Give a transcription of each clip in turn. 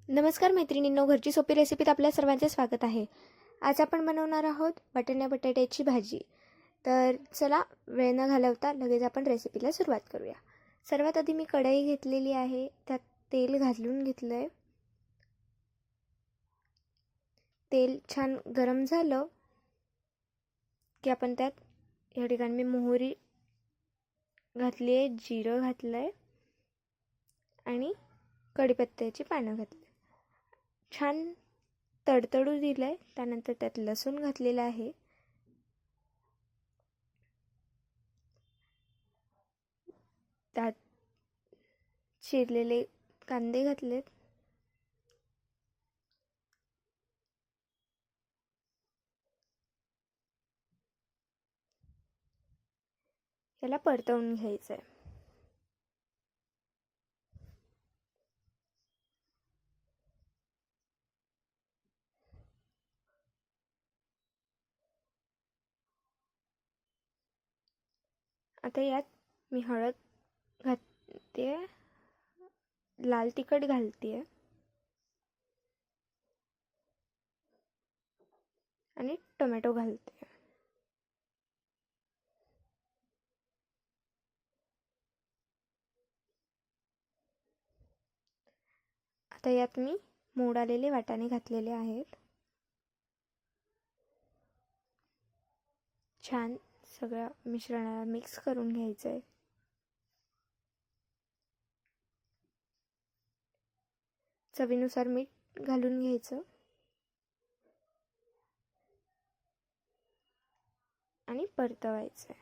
नमस्कार मैत्रिणींनो, घरची सोपी रेसिपीत आपल्या सर्वांचे स्वागत आहे। आज आपण बनवणार आहोत वाटाणा बटाट्याची भाजी। तर चला वेळ न घालवता लगेच आपण रेसिपीला सुरुवात करूया। सर्वात आधी मी कढई घेतलेली आहे, त्यात तेल घालून घेतलंय। तेल छान गरम झालं की आपण त्यात या ठिकाणी मी मोहरी घातली आहे, जिरं घातलंय आणि कढीपत्त्याची पानं घातली। छान तडतडू दिलंय। त्यानंतर त्यात लसूण घातलेला आहे, त्यात चिरलेले कांदे घातलेत, याला परतवून घ्यायचंय। आता यात मी हळद घालते, लाल तिखट घालते आणि टोमॅटो घालते। आता यात मी मोड आलेले वाटाणे घातलेले आहेत। छान सगळ्या मिश्रणाला मिक्स करून घ्यायचंय। चवीनुसार मीठ घालून घ्यायचं आणि परतवायचं।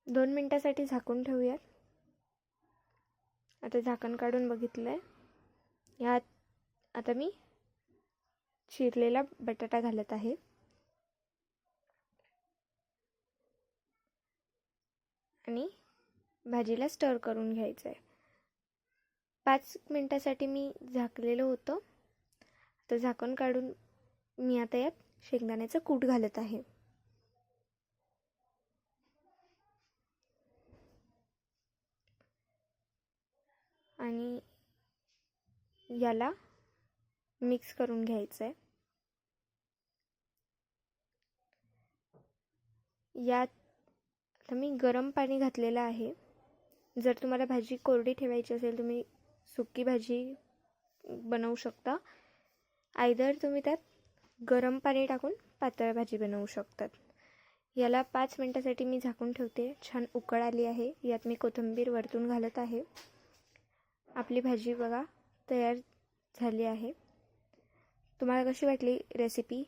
2 मिनिटांसाठी झाकून ठेवूयात। आता झाकण काढून बघितलंय, यात आता मी चिरलेला बटाटा घालत आहे आणि भाजीला स्टर करून घ्यायचंय। 5 मिनिटांसाठी मी झाकलेलं होतं। आता झाकण काढून मी आता यात शेंगदाण्याचं कूट घालत आहे आणि याला मिक्स करून घ्यायचंय। यात आता मी गरम पाणी घातलेलं आहे। जर तुम्हाला भाजी कोरडी ठेवायची असेल तुम्ही सुकी भाजी बनवू शकता, आयदर तुम्ही त्यात गरम पाणी टाकून पातळ भाजी बनवू शकतात। याला 5 मिनिटांसाठी मी झाकून ठेवते। छान उकळ आली आहे, यात मी कोथिंबीर वरतून घालत आहे। आपली भाजी बघा तयार झाली आहे। तुम्हाला कशी वाटली रेसिपी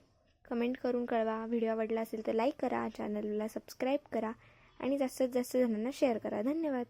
कमेंट करून कळवा। व्हिडिओ आवडला असेल तर लाईक करा, चॅनलला सबस्क्राईब करा आणि जास्तीत जास्त जणांना शेअर करा। धन्यवाद।